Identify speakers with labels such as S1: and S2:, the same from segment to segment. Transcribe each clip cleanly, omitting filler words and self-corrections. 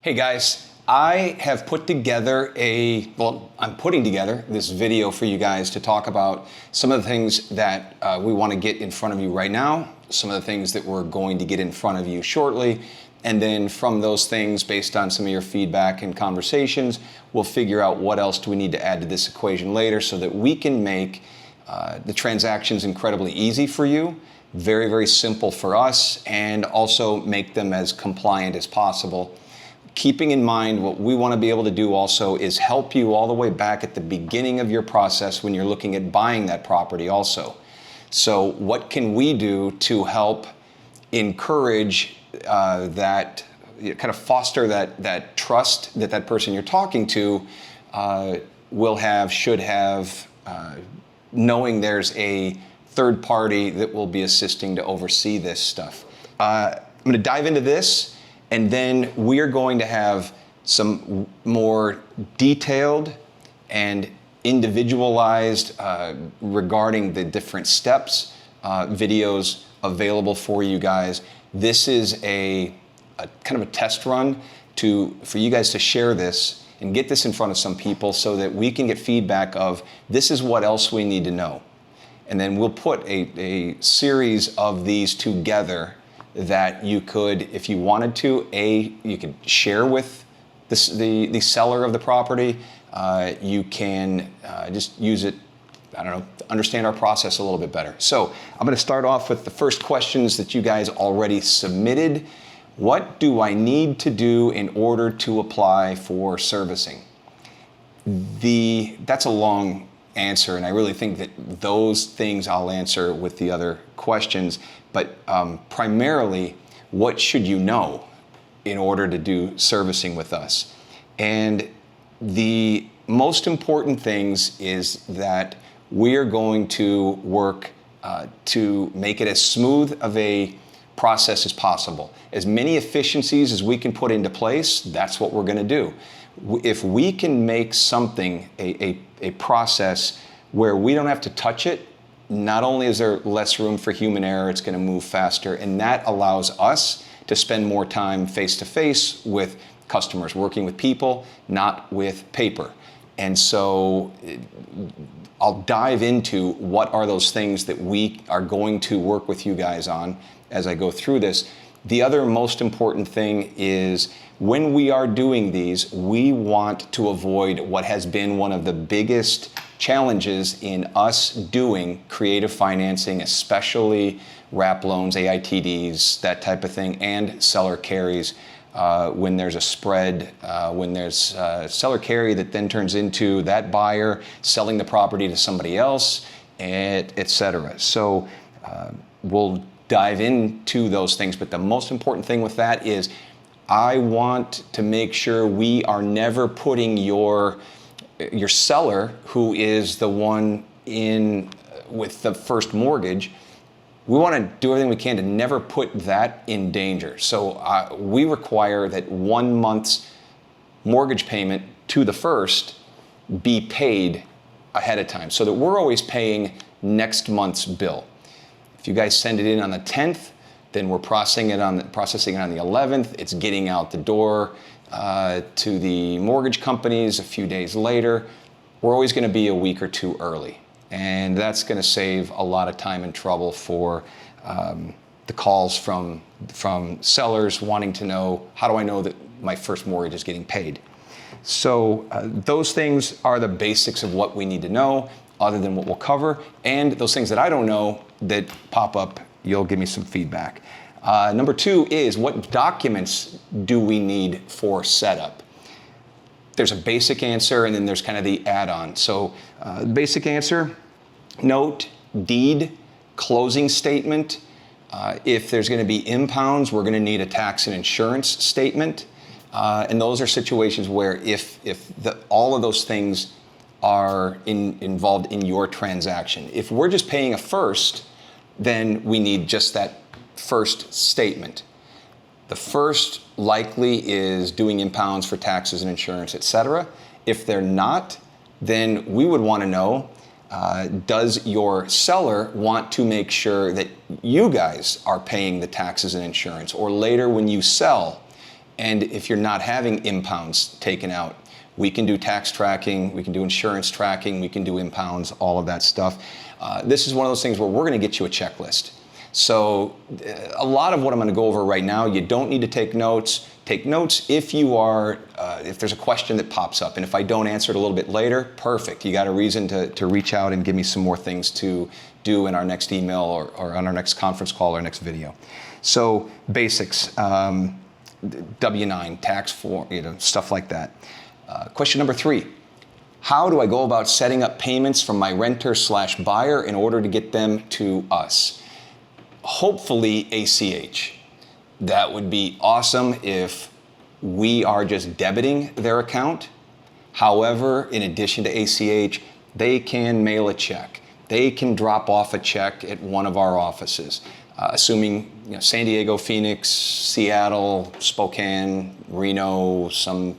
S1: Hey guys, I have put together I'm putting together this video for you guys to talk about some of the things that we want to get in front of you right now, some of the things that we're going to get in front of you shortly, and then from those things, based on some of your feedback and conversations, we'll figure out what else do we need to add to this equation later so that we can make the transactions incredibly easy for you, very, very simple for us, and also make them as compliant as possible. Keeping in mind, what we want to be able to do also is help you all the way back at the beginning of your process when you're looking at buying that property also. So what can we do to help encourage that, kind of foster that trust that person you're talking to will have, should have, knowing there's a third party that will be assisting to oversee this stuff. I'm going to dive into this. And then we are going to have some more detailed and individualized regarding the different steps, videos available for you guys. This is a kind of a test run for you guys to share this and get this in front of some people so that we can get feedback of this is what else we need to know. And then we'll put a series of these together that you could, if you wanted to, you could share with the seller of the property. You can just use it, I don't know, to understand our process a little bit better. So I'm going to start off with the first questions that you guys already submitted. What do I need to do in order to apply for servicing? That's a long answer, and I really think that those things I'll answer with the other questions. But primarily, what should you know in order to do servicing with us? And the most important things is that we are going to work to make it as smooth of a process as possible. As many efficiencies as we can put into place, that's what we're going to do. If we can make something, a process where we don't have to touch it, not only is there less room for human error, it's going to move faster, and that allows us to spend more time face-to-face with customers, working with people, not with paper. And so I'll dive into what are those things that we are going to work with you guys on as I go through this. The other most important thing is when we are doing these, we want to avoid what has been one of the biggest challenges in us doing creative financing, especially wrap loans, AITDs, that type of thing, and seller carries. When there's a spread, when there's seller carry that then turns into that buyer selling the property to somebody else, et cetera. So we'll dive into those things, but the most important thing with that is I want to make sure we are never putting your seller, who is the one in with the first mortgage, we want to do everything we can to never put that in danger. So we require that 1 month's mortgage payment to the first be paid ahead of time so that we're always paying next month's bill. If you guys send it in on the 10th, then we're processing it on the 11th. It's getting out the door to the mortgage companies a few days later. We're always going to be a week or two early. And that's going to save a lot of time and trouble for the calls from sellers wanting to know, how do I know that my first mortgage is getting paid? So those things are the basics of what we need to know, other than what we'll cover. And those things that I don't know that pop up, you'll give me some feedback. Number 2 is, what documents do we need for setup? There's a basic answer, and then there's kind of the add-on. So basic answer, note, deed, closing statement. If there's going to be impounds, we're going to need a tax and insurance statement. And those are situations where if all of those things are involved in your transaction. If we're just paying a first, then we need just that first statement. The first likely is doing impounds for taxes and insurance, etc. If they're not, then we would want to know, does your seller want to make sure that you guys are paying the taxes and insurance? Or later when you sell, And if you're not having impounds taken out, we can do tax tracking, we can do insurance tracking, we can do impounds, all of that stuff. This is one of those things where we're going to get you a checklist. So a lot of what I'm going to go over right now, you don't need to take notes. Take notes if you are, if there's a question that pops up. And if I don't answer it a little bit later, perfect. You got a reason to reach out and give me some more things to do in our next email or on our next conference call or next video. So basics, W-9, tax form, stuff like that. Question number 3. How do I go about setting up payments from my renter/buyer in order to get them to us? Hopefully ACH. That would be awesome if we are just debiting their account. However, in addition to ACH, they can mail a check. They can drop off a check at one of our offices, assuming San Diego, Phoenix, Seattle, Spokane, Reno, some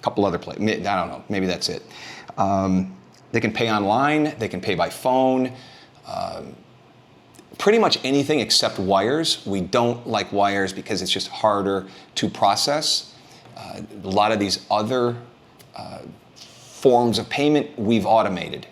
S1: couple other places. I don't know, maybe that's it. They can pay online, they can pay by phone, pretty much anything except wires. We don't like wires because it's just harder to process. A lot of these other forms of payment we've automated.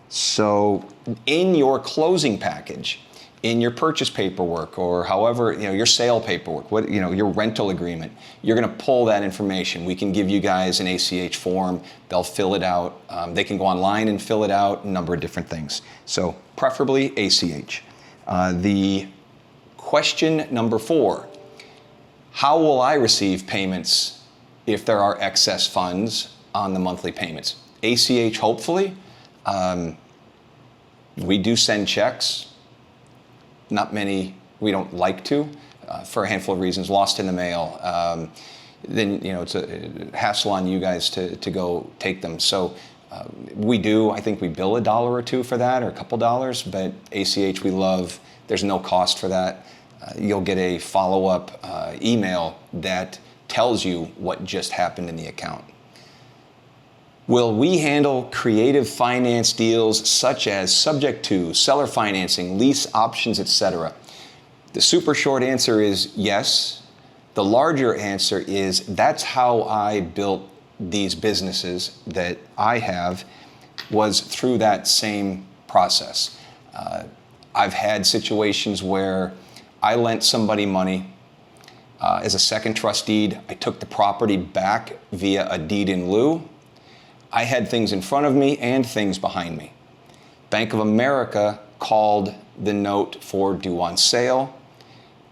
S1: So in your closing package, in your purchase paperwork, or however, your sale paperwork, your rental agreement, you're going to pull that information. We can give you guys an ACH form. They'll fill it out. They can go online and fill it out, a number of different things. So preferably ACH. The question number 4, how will I receive payments if there are excess funds on the monthly payments? ACH, hopefully. We do send checks. Not many, we don't like to, for a handful of reasons, lost in the mail. Then, it's a hassle on you guys to go take them. So we do, I think we bill $1 or $2 for that, or a couple dollars, but ACH we love. There's no cost for that. You'll get a follow-up email that tells you what just happened in the account. Will we handle creative finance deals such as subject to, seller financing, lease options, etc.? The super short answer is yes. The larger answer is that's how I built these businesses that I have, was through that same process. I've had situations where I lent somebody money as a second trust deed. I took the property back via a deed in lieu. I had things in front of me and things behind me. Bank of America called the note for due on sale.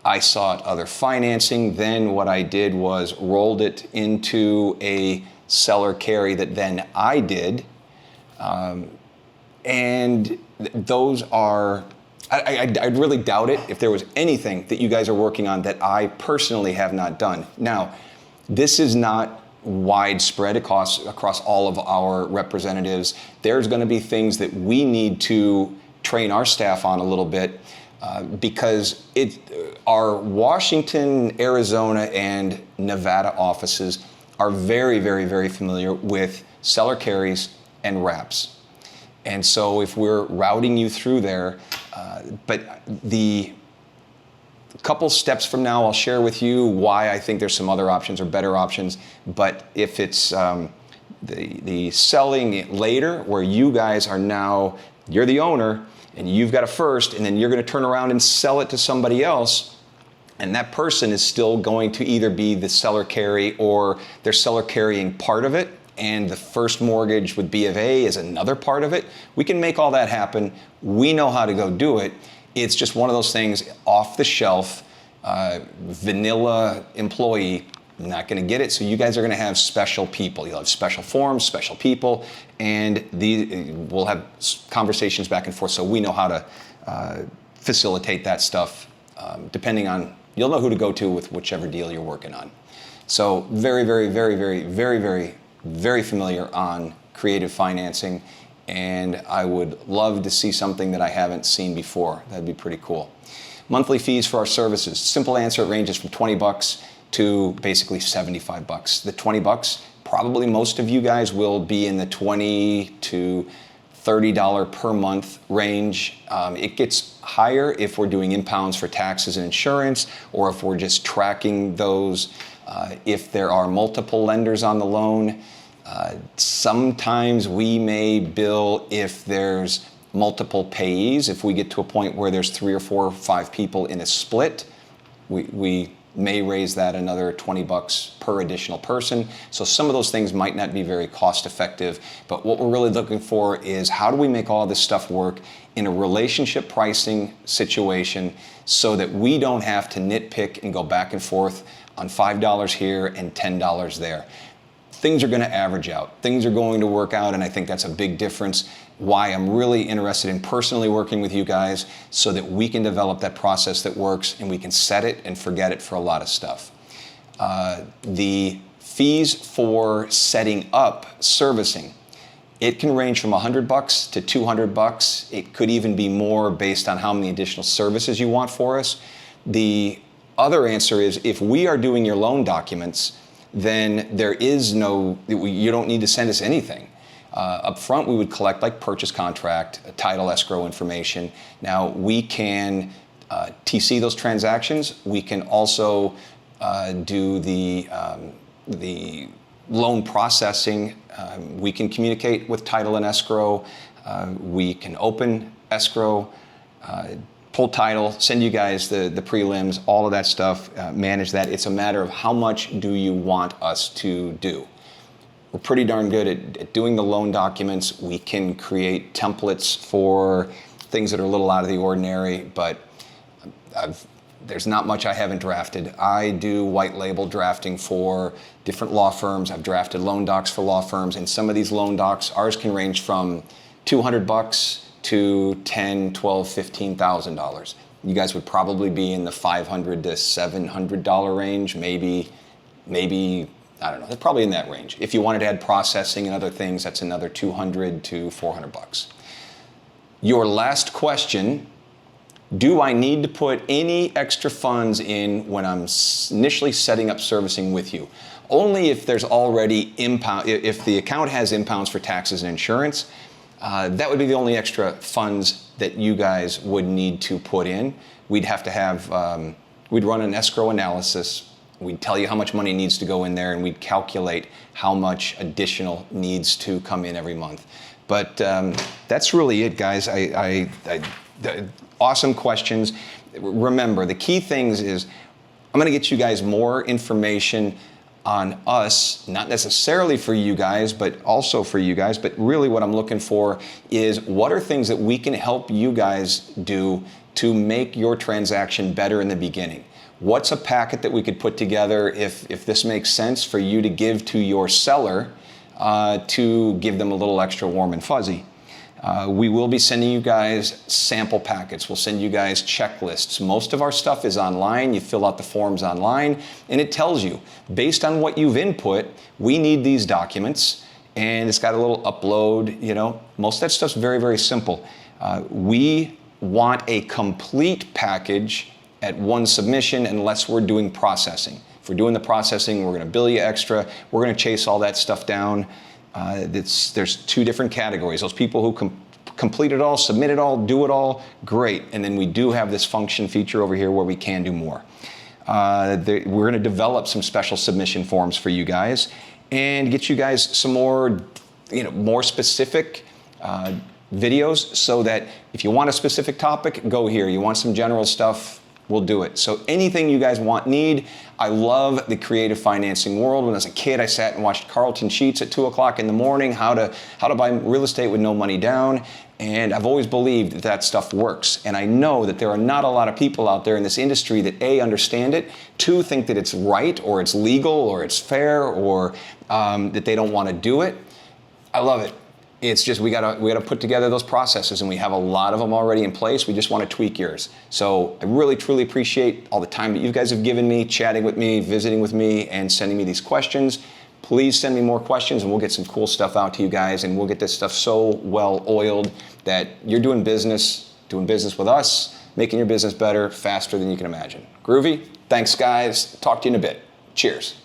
S1: I sought other financing. Then what I did was rolled it into a seller carry that then I did. And those are, I really doubt it if there was anything that you guys are working on that I personally have not done. Now, this is not widespread across all of our representatives. There's going to be things that we need to train our staff on a little bit because our Washington, Arizona, and Nevada offices are very, very, very familiar with seller carries and wraps. And so if we're routing you through there, but the couple steps from now, I'll share with you why I think there's some other options or better options. But if it's the selling it later, where you guys are now, you're the owner, and you've got a first, and then you're going to turn around and sell it to somebody else, and that person is still going to either be the seller carry or they're seller carrying part of it, and the first mortgage with B of A is another part of it. We can make all that happen. We know how to go do it. It's just one of those things, off the shelf, vanilla employee, not going to get it. So you guys are going to have special people. You'll have special forms, special people, and we'll have conversations back and forth. So we know how to facilitate that stuff, depending on, you'll know who to go to with whichever deal you're working on. So very, very, very, very, very, very, very familiar on creative financing. And I would love to see something that I haven't seen before. That'd be pretty cool. Monthly fees for our services. Simple answer, it ranges from $20 to basically $75. The $20, probably most of you guys will be in the $20 to $30 per month range. It gets higher if we're doing impounds for taxes and insurance, or if we're just tracking those. If there are multiple lenders on the loan, sometimes we may bill if there's multiple payees. If we get to a point where there's 3 or 4 or 5 people in a split, we may raise that another $20 per additional person. So some of those things might not be very cost effective, but what we're really looking for is how do we make all this stuff work in a relationship pricing situation so that we don't have to nitpick and go back and forth on $5 here and $10 there. Things are going to average out. Things are going to work out, and I think that's a big difference. Why I'm really interested in personally working with you guys so that we can develop that process that works and we can set it and forget it for a lot of stuff. The fees for setting up servicing, it can range from $100 to $200. It could even be more based on how many additional services you want for us. The other answer is if we are doing your loan documents, then there is no, you don't need to send us anything. Up front, we would collect like purchase contract, title escrow information. Now we can TC those transactions. We can also do the loan processing. We can communicate with title and escrow. We can open escrow, pull title, send you guys the prelims, all of that stuff, manage that. It's a matter of how much do you want us to do. We're pretty darn good at doing the loan documents. We can create templates for things that are a little out of the ordinary, but there's not much I haven't drafted. I do white label drafting for different law firms. I've drafted loan docs for law firms, and some of these loan docs, ours can range from $200 to $10,000, $12,000, $15,000. You guys would probably be in the $500 to $700 range, maybe, I don't know, they're probably in that range. If you wanted to add processing and other things, that's another $200 to $400. Your last question, do I need to put any extra funds in when I'm initially setting up servicing with you? Only if there's already impound, if the account has impounds for taxes and insurance, that would be the only extra funds that you guys would need to put in. We'd have to have, we'd run an escrow analysis. We'd tell you how much money needs to go in there, and we'd calculate how much additional needs to come in every month. But that's really it, guys. Awesome questions. Remember, the key things is I'm going to get you guys more information on us, not necessarily for you guys, but also for you guys. But really what I'm looking for is what are things that we can help you guys do to make your transaction better in the beginning? What's a packet that we could put together if this makes sense for you to give to your seller to give them a little extra warm and fuzzy? We will be sending you guys sample packets. We'll send you guys checklists. Most of our stuff is online. You fill out the forms online, and it tells you, based on what you've input, we need these documents, and it's got a little upload, you know. Most of that stuff's very, very simple. We want a complete package at one submission unless we're doing processing. If we're doing the processing, we're gonna bill you extra. We're gonna chase all that stuff down. There's 2 different categories. Those people who complete it all, submit it all, do it all, great. And then we do have this function feature over here where we can do more. We're going to develop some special submission forms for you guys and get you guys some more, more specific videos so that if you want a specific topic, go here. You want some general stuff, we'll do it. So anything you guys need. I love the creative financing world. When I was a kid, I sat and watched Carlton Sheets at 2 o'clock in the morning, how to buy real estate with no money down. And I've always believed that stuff works. And I know that there are not a lot of people out there in this industry that A, understand it, 2, think that it's right or it's legal or it's fair or that they don't want to do it. I love it. It's just we gotta put together those processes, and we have a lot of them already in place. We just want to tweak yours. So I really, truly appreciate all the time that you guys have given me, chatting with me, visiting with me, and sending me these questions. Please send me more questions, and we'll get some cool stuff out to you guys, and we'll get this stuff so well oiled that you're doing business with us, making your business better, faster than you can imagine. Groovy? Thanks, guys. Talk to you in a bit. Cheers.